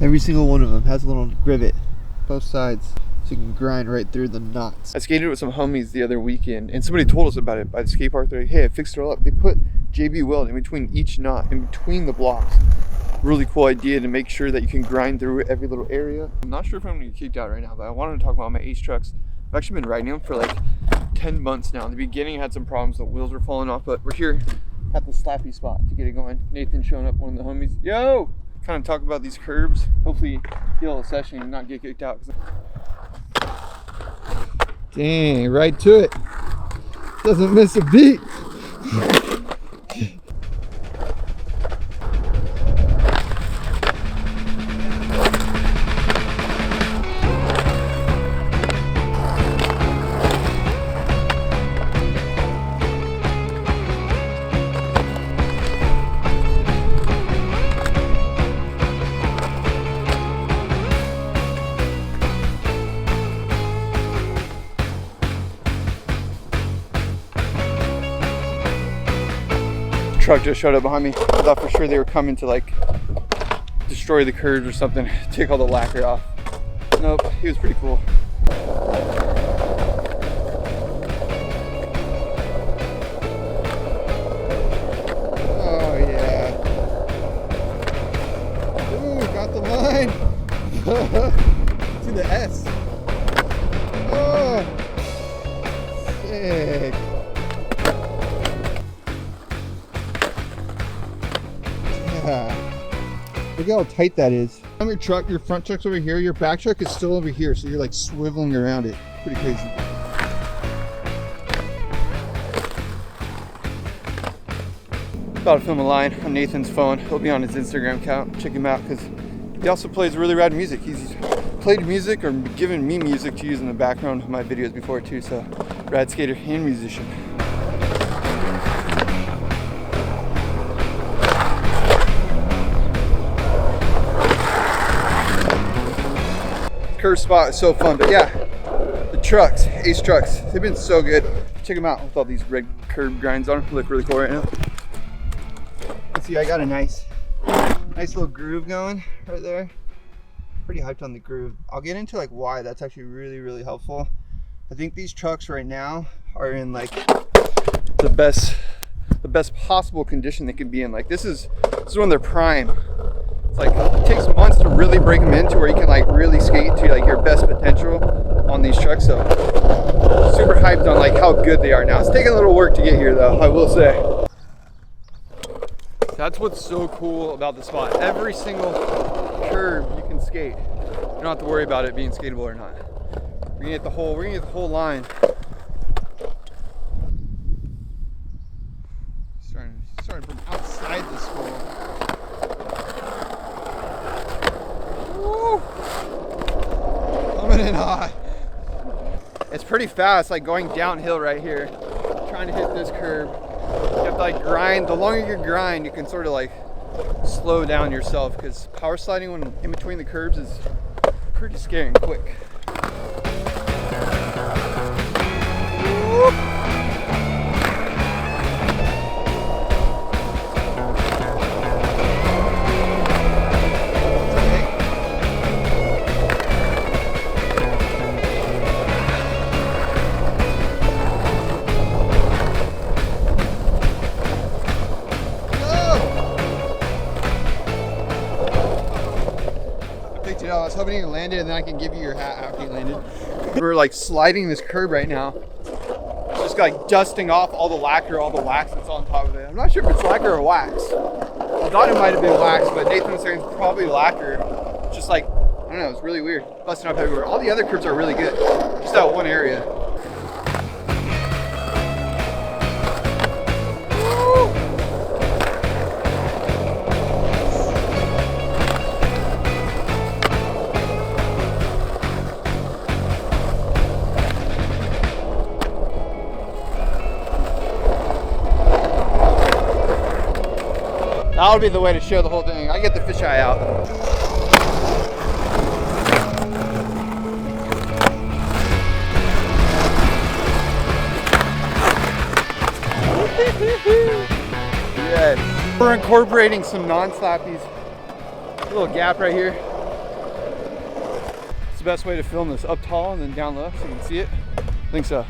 Every single one of them has a little rivet, both sides, so you can grind right through the knots. I skated with some homies the other weekend, and somebody told us about it by the skate park. They're like, hey, I fixed it all up. They put JB weld in between each knot, in between the blocks. Really cool idea to make sure that you can grind through every little area. I'm not sure if I'm gonna get kicked out right now, but I wanted to talk about my Ace trucks. I've actually been riding them for like 10 months now. In the beginning I had some problems, the wheels were falling off, but we're here at the slappy spot to get it going. Nathan showing up, one of the homies. Yo! Kind of talk about these curbs. Hopefully heal a session and not get kicked out. Dang, right to it. Doesn't miss a beat. Truck just showed up behind me. I thought for sure they were coming to like destroy the curbs or something, take all the lacquer off. Nope, he was pretty cool. Oh yeah. Ooh, got the line. To the S. Oh, sick. Look how tight that is. On your truck, your front truck's over here, your back truck is still over here, so you're like swiveling around it. Pretty crazy. About to film a line on Nathan's phone. He'll be on his Instagram account. Check him out because he also plays really rad music. He's played music or given me music to use in the background of my videos before too, so rad skater and musician. Curve spot is so fun, but yeah, the trucks, Ace trucks, they've been so good. Check them out with all these red curb grinds on them. They look really cool right now. Let's see, I got a nice little groove going right there. Pretty hyped on the groove. I'll get into like why that's actually really helpful. I think these trucks right now are in like the best possible condition they could be in. Like this is when they're prime. Like it takes months to really break them into where you can like really skate to like your best potential on these trucks. So super hyped on like how good they are now. It's taking a little work to get here though, I will say. That's what's so cool about the spot. Every single curve you can skate. You don't have to worry about it being skatable or not. We're gonna get the whole line. Starting from outside the school. Coming in hot. It's pretty fast, like going downhill right here. Trying to hit this curve. You have to like grind. The longer you grind, you can sort of like slow down yourself because power sliding when in between the curbs is pretty scary and quick. I was hoping you landed and then I can give you your hat after you landed. We're like sliding this curb right now. It's just like dusting off all the lacquer, all the wax that's on top of it. I'm not sure if it's lacquer or wax. I thought it might have been wax, but Nathan was saying it's probably lacquer. Just like, I don't know, it's really weird. Busting up everywhere. All the other curbs are really good. Just that one area. That would be the way to show the whole thing. I get the fisheye out. Yes. We're incorporating some non-slappies. A little gap right here. best way to film this, up tall and then down low so you can see it? I think so.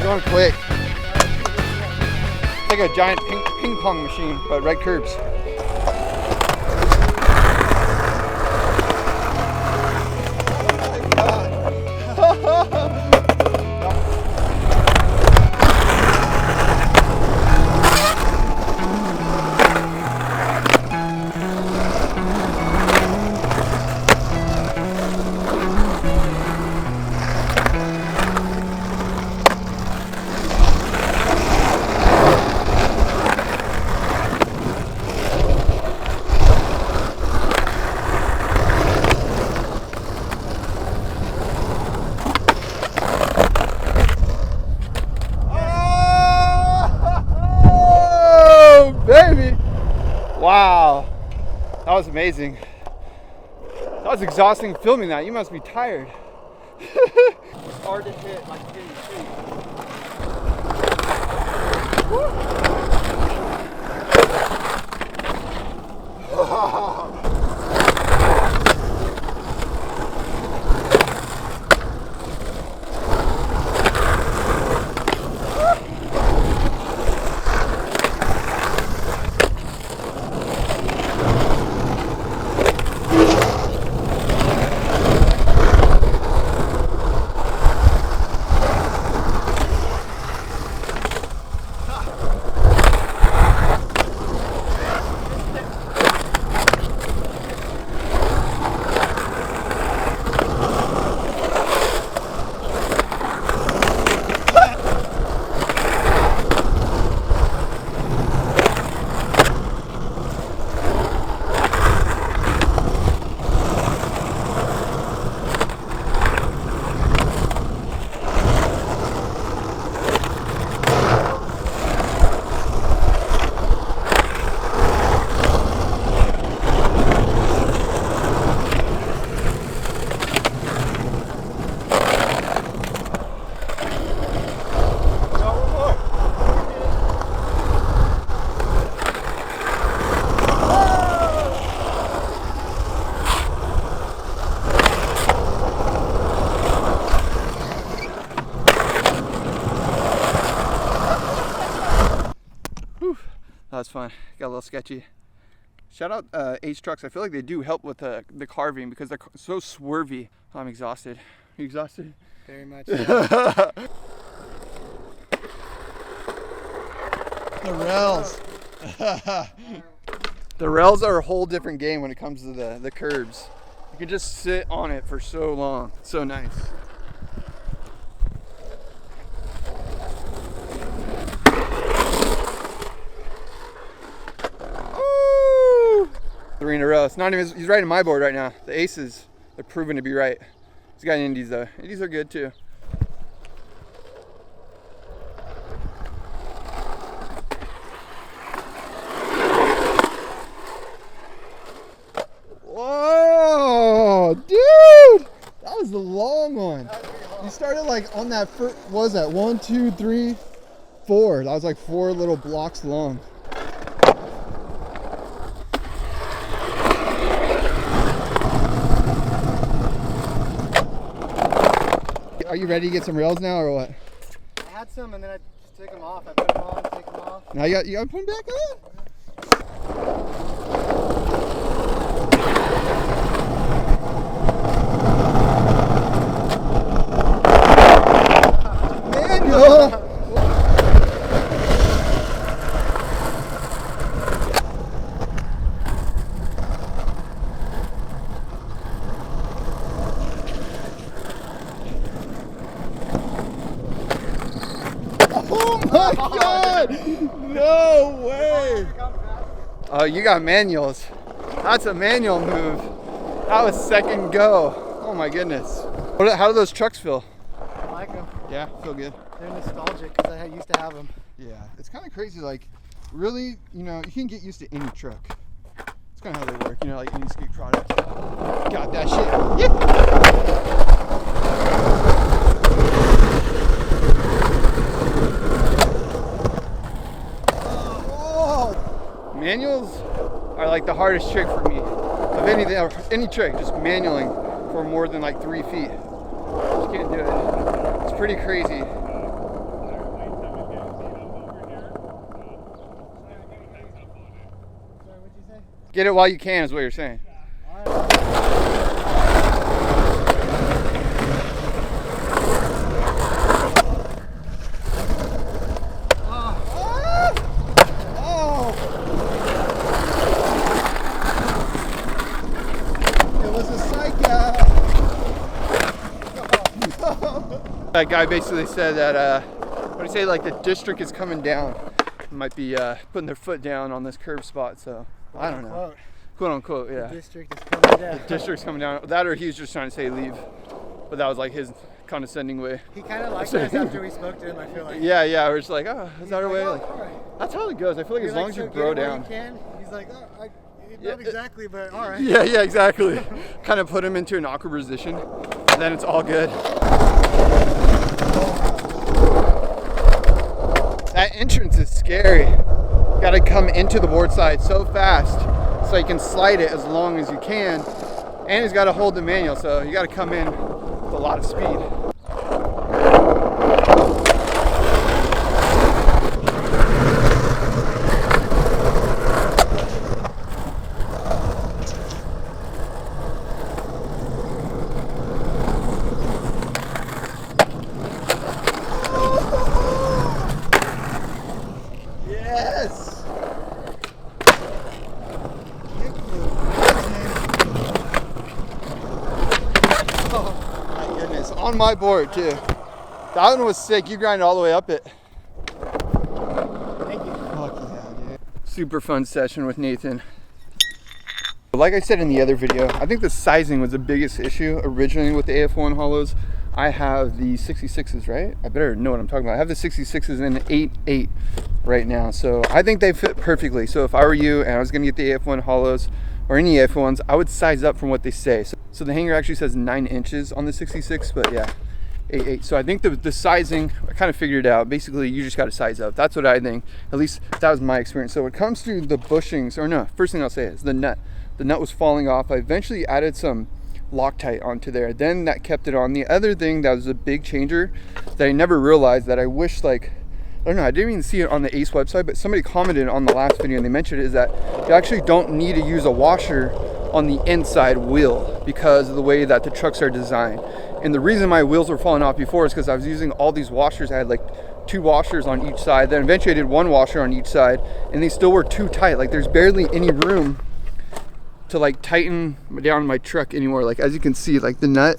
Going quick. It's like a giant ping pong machine, but red curbs. Baby! Wow, that was amazing. That was exhausting filming that. You must be tired. It's hard to hit like hitting trees. That was fun. Got a little sketchy. Shout out Ace Trucks. I feel like they do help with the carving because they're so swervy. I'm exhausted. Are you exhausted? Very much. The rails. The rails are a whole different game when it comes to the curbs. You can just sit on it for so long. It's so nice. Three in a row. It's not even, he's riding my board right now. The Aces, they're proven to be right. He's got Indies though. Indies are good too. Whoa, dude! That was the long one. You started like on that first, what was that? 1, 2, 3, 4. That was like 4 little blocks long. Are you ready to get some rails now or what? I had some and then I just took them off. I put them on, take them off. Now you got to put them back on? Manual! Oh my God! No way! Oh, you got manuals. That's a manual move. That was second go. Oh my goodness. How do those trucks feel? I like them. Yeah, feel good. They're nostalgic because I used to have them. Yeah, it's kind of crazy. Like, really, you know, you can get used to any truck. It's kind of how they work, you know, like any skate product. Got that shit. Yeah. Oh. Manuals are like the hardest trick for me of any trick, just manualing for more than like 3 feet. Just can't do it. It's pretty crazy. Get it while you can is what you're saying. It was a psych out. That guy basically said that, what do you say, like the district is coming down. Might be putting their foot down on this curb spot, so. I don't know. Quote unquote, yeah. The district is coming down. The district's coming down. That or he was just trying to say leave. But that was like his condescending way. He kind of liked us after we spoke to him, I feel like. Yeah, we're just like, oh, is that our way? Oh, Like, all right. that's how it goes. I feel like as long as you bro down. He's like, oh, not exactly, but all right. Yeah, exactly. Kind of put him into an awkward position. And then it's all good. That entrance is scary. Got to come into the board side so fast so you can slide it as long as you can, and he's got to hold the manual, so you got to come in with a lot of speed. Yes! On my board too. That one was sick. You grinded all the way up it. Thank you. Fuck yeah, dude. Super fun session with Nathan. Like I said in the other video, I think the sizing was the biggest issue originally with the AF1 hollows. I have the 66s, right? I better know what I'm talking about. I have the 66s in 8.8 right now, so I think they fit perfectly. So if I were you and I was gonna get the AF1 hollows or any AF1s, I would size up from what they say. So the hanger actually says 9 inches on the 66, but yeah, 8.8. So I think the sizing, I kind of figured it out. Basically, you just got to size up. That's what I think. At least that was my experience. So when it comes to the bushings, or no, first thing I'll say is the nut. The nut was falling off. I eventually added some Loctite onto there. Then that kept it on. The other thing that was a big changer that I never realized that I wish, like, I don't know, I didn't even see it on the Ace website, but somebody commented on the last video and they mentioned it, is that you actually don't need to use a washer on the inside wheel because of the way that the trucks are designed. And the reason my wheels were falling off before is because I was using all these washers. I had like 2 washers on each side. Then eventually I did 1 washer on each side, and they still were too tight. Like there's barely any room to like tighten down my truck anymore. Like as you can see, like the nut,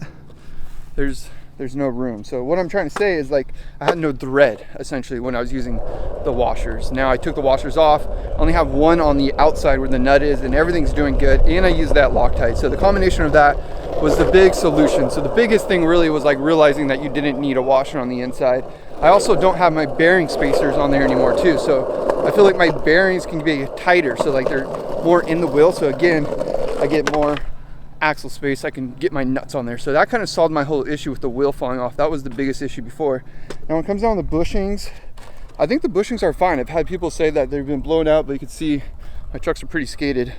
there's no room. So what I'm trying to say is, like, I had no thread essentially when I was using the washers. Now I took the washers off. I only have 1 on the outside where the nut is, and everything's doing good, and I use that Loctite. So the combination of that was the big solution. So the biggest thing really was like realizing that you didn't need a washer on the inside. I also don't have my bearing spacers on there anymore too, so I feel like my bearings can be tighter, so like they're more in the wheel. So again, I get more axle space, I can get my nuts on there. So that kind of solved my whole issue with the wheel falling off. That was the biggest issue before. Now when it comes down to the bushings, I think the bushings are fine. I've had people say that they've been blown out, but you can see my trucks are pretty skated.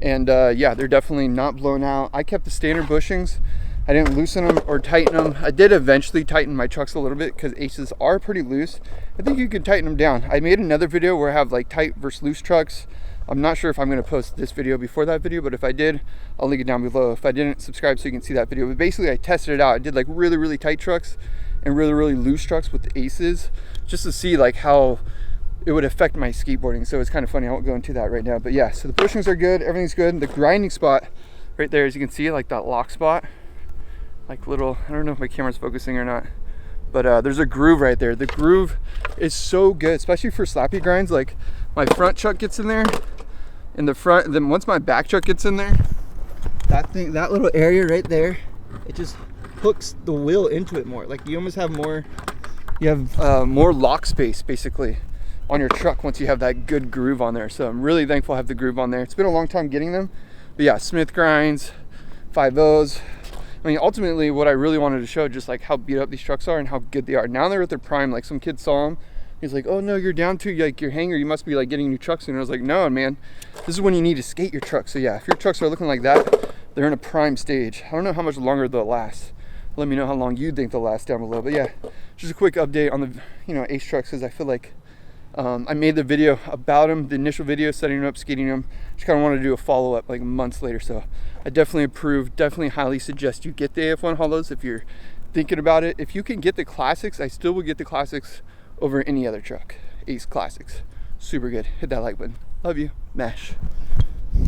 And yeah, they're definitely not blown out. I kept the standard bushings. I didn't loosen them or tighten them. I did eventually tighten my trucks a little bit because Aces are pretty loose. I think you could tighten them down. I made another video where I have like tight versus loose trucks. I'm not sure if I'm going to post this video before that video, but if I did, I'll link it down below. If I didn't, subscribe so you can see that video. But basically I tested it out. I did like really, really tight trucks and really, really loose trucks with the Aces just to see like how it would affect my skateboarding. So it's kind of funny. I won't go into that right now, but yeah, so the bushings are good. Everything's good. The grinding spot right there, as you can see, like that lock spot, like little, I don't know if my camera's focusing or not, but there's a groove right there. The groove is so good, especially for slappy grinds. Like my front chuck gets in there, in the front. Then once my back truck gets in there, that little area right there, it just hooks the wheel into it more. Like you almost have more, more lock space basically on your truck once you have that good groove on there. So I'm really thankful I have the groove on there. It's been a long time getting them, but yeah, Smith grinds, 5.0s. I mean, ultimately what I really wanted to show, just like how beat up these trucks are and how good they are. Now they're at their prime. Like some kid saw them, he's like, oh no, you're down to like your hanger, you must be like getting new trucks. And I was like, no man, this is when you need to skate your truck. So yeah, if your trucks are looking like that, they're in a prime stage. I don't know how much longer they'll last. Let me know how long you think they'll last down below. But yeah, just a quick update on the Ace trucks, because I feel like I made the video about them, the initial video, setting them up, skating them. Just kind of wanted to do a follow-up like months later. So I definitely approve, definitely highly suggest you get the AF1 Hollows if you're thinking about it. If you can get the Classics, I still would get the Classics over any other truck. Ace Classics, super good. Hit that like button. Love you, Mash.